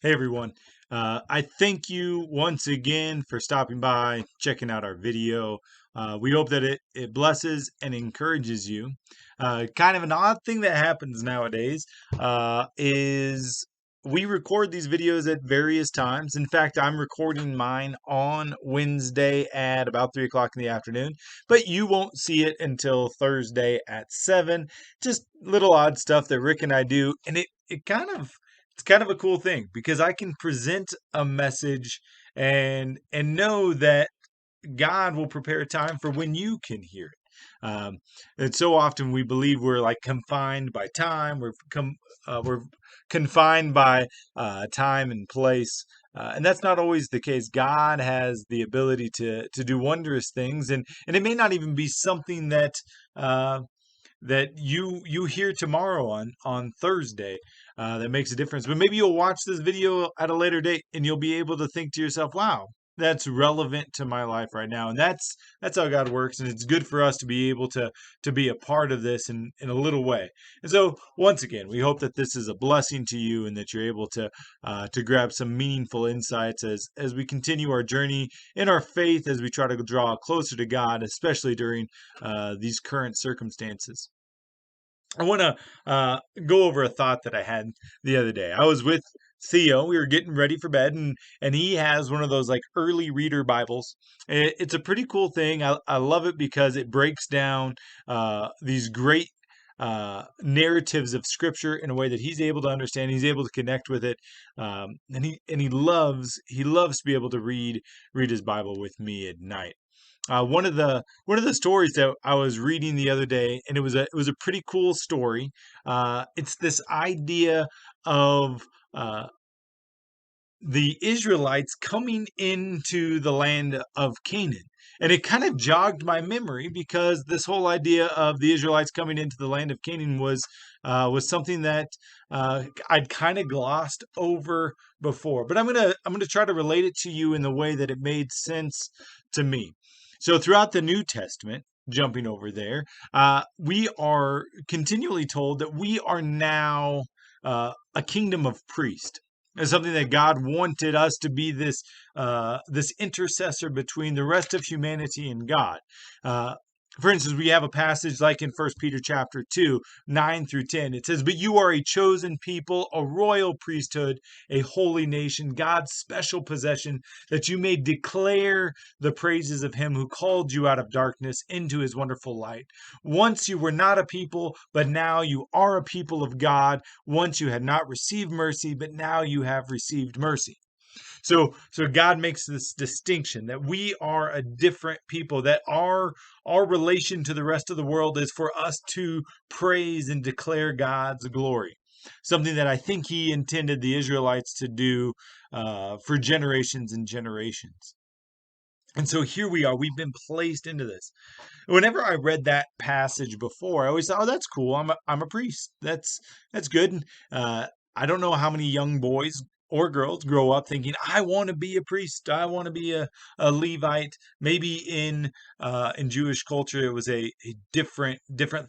Hey everyone. I thank you once again for stopping by, checking out our video. We hope that it blesses and encourages you. Kind of an odd thing that happens nowadays is we record these videos at various times. In fact, I'm recording mine on Wednesday at about 3 o'clock in the afternoon, but you won't see it until Thursday at 7. Just little odd stuff that Rick and I do, and it's kind of a cool thing because I can present a message and know that God will prepare a time for when you can hear it. And so often we believe we're like confined by time. We're confined by time and place, and that's not always the case. God has the ability to do wondrous things, and it may not even be something uh, that you hear tomorrow on Thursday that makes a difference. But maybe you'll watch this video at a later date and you'll be able to think to yourself, "Wow, that's relevant to my life right now." And that's how God works, and it's good for us to be able to be a part of this in a little way. And so, once again, we hope that this is a blessing to you and that you're able to grab some meaningful insights as we continue our journey in our faith as we try to draw closer to God, especially during these current circumstances. I want to go over a thought that I had the other day. I was with Theo. We were getting ready for bed, and he has one of those like early reader Bibles. It's a pretty cool thing. I love it because it breaks down these great narratives of Scripture in a way that he's able to understand. He's able to connect with it, and he loves to be able to read his Bible with me at night. One of the stories that I was reading the other day, and it was a pretty cool story. It's this idea of uh, the Israelites coming into the land of Canaan. And it kind of jogged my memory because this whole idea of the Israelites coming into the land of Canaan was something that I'd kind of glossed over before. But I'm gonna try to relate it to you in the way that it made sense to me. So throughout the New Testament, jumping over there, we are continually told that we are now a kingdom of priests. It's something that God wanted us to be this intercessor between the rest of humanity and God. Uh, for instance, we have a passage like in First Peter chapter 2, 9 through 10. It says, "But you are a chosen people, a royal priesthood, a holy nation, God's special possession, that you may declare the praises of him who called you out of darkness into his wonderful light. Once you were not a people, but now you are a people of God. Once you had not received mercy, but now you have received mercy." So God makes this distinction that we are a different people, that our relation to the rest of the world is for us to praise and declare God's glory. Something that I think he intended the Israelites to do for generations and generations. And so here we are. We've been placed into this. Whenever I read that passage before, I always thought, "Oh, that's cool. I'm a priest. That's good." I don't know how many young boys or girls grow up thinking, "I want to be a priest. I want to be a Levite." Maybe in Jewish culture, it was a different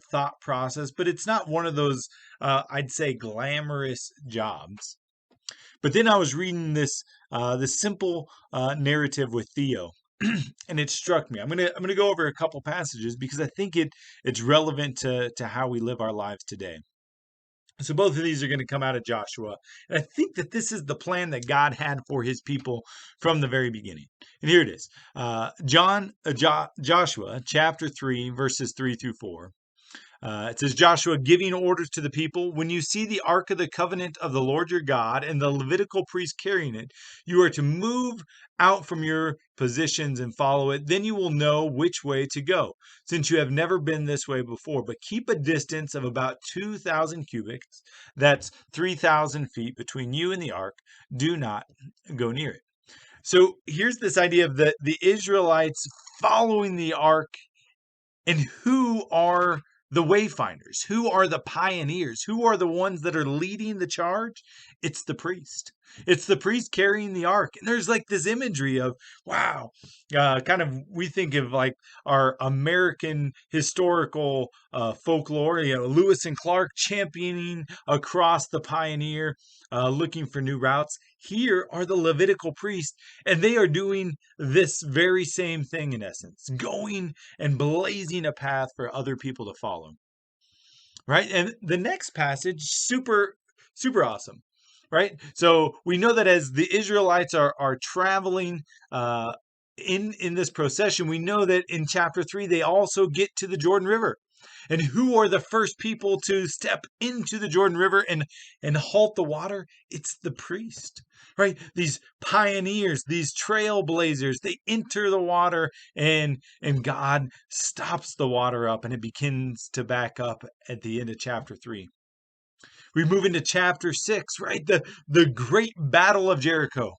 thought process, but it's not one of those I'd say glamorous jobs. But then I was reading this simple narrative with Theo, and it struck me. I'm gonna go over a couple passages because I think it's relevant to how we live our lives today. So both of these are going to come out of Joshua, and I think that this is the plan that God had for His people from the very beginning. And here it is, Joshua chapter 3, verses 3 through 4. It says, Joshua giving orders to the people, "When you see the ark of the covenant of the Lord your God and the Levitical priest carrying it, you are to move out from your positions and follow it. Then you will know which way to go, since you have never been this way before. But keep a distance of about 2,000 cubits, that's 3,000 feet, between you and the ark. Do not go near it." So here's this idea of the Israelites following the ark, and who are the wayfinders? Who are the pioneers? Who are the ones that are leading the charge? It's the priest. It's the priest carrying the ark. And there's like this imagery of, wow, kind of, we think of like our American historical folklore, Lewis and Clark championing across the Pioneer, looking for new routes. Here are the Levitical priests, and they are doing this very same thing in essence, going and blazing a path for other people to follow. Right? And the next passage, super awesome. Right? So we know that as the Israelites are traveling in this procession, we know that in chapter 3 they also get to the Jordan River. And who are the first people to step into the Jordan River and halt the water? It's the priest, right? These pioneers, these trailblazers, they enter the water, and God stops the water up, and it begins to back up at the end of chapter 3. We move into chapter 6, right? The great battle of Jericho.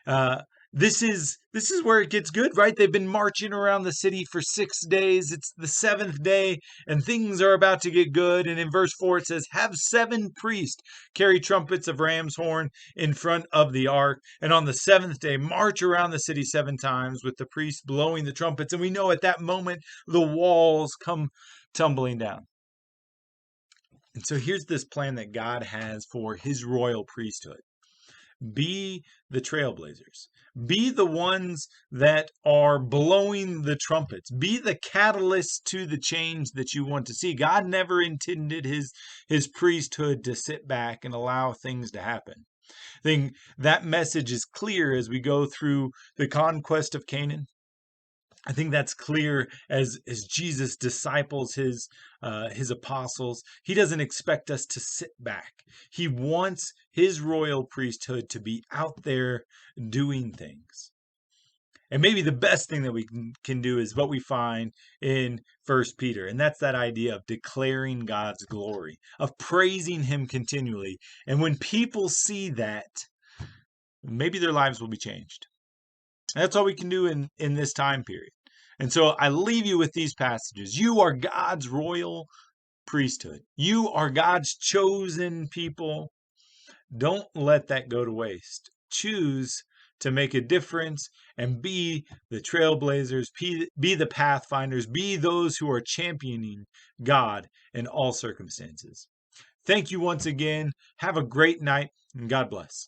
Uh, this is where it gets good, right? They've been marching around the city for 6 days. It's the seventh day, and things are about to get good. And in verse 4, it says, "Have 7 priests carry trumpets of ram's horn in front of the ark, and on the seventh day march around the city 7 times with the priests blowing the trumpets." And we know at that moment the walls come tumbling down. And so here's this plan that God has for his royal priesthood. Be the trailblazers. Be the ones that are blowing the trumpets. Be the catalyst to the change that you want to see. God never intended his priesthood to sit back and allow things to happen. I think that message is clear as we go through the conquest of Canaan. I think that's clear as Jesus disciples his apostles. He doesn't expect us to sit back. He wants his royal priesthood to be out there doing things. And maybe the best thing that we can do is what we find in First Peter, and that's that idea of declaring God's glory, of praising him continually. And when people see that, maybe their lives will be changed. That's all we can do in this time period. And so I leave you with these passages. You are God's royal priesthood. You are God's chosen people. Don't let that go to waste. Choose to make a difference and be the trailblazers, be the pathfinders, be those who are championing God in all circumstances. Thank you once again. Have a great night, and God bless.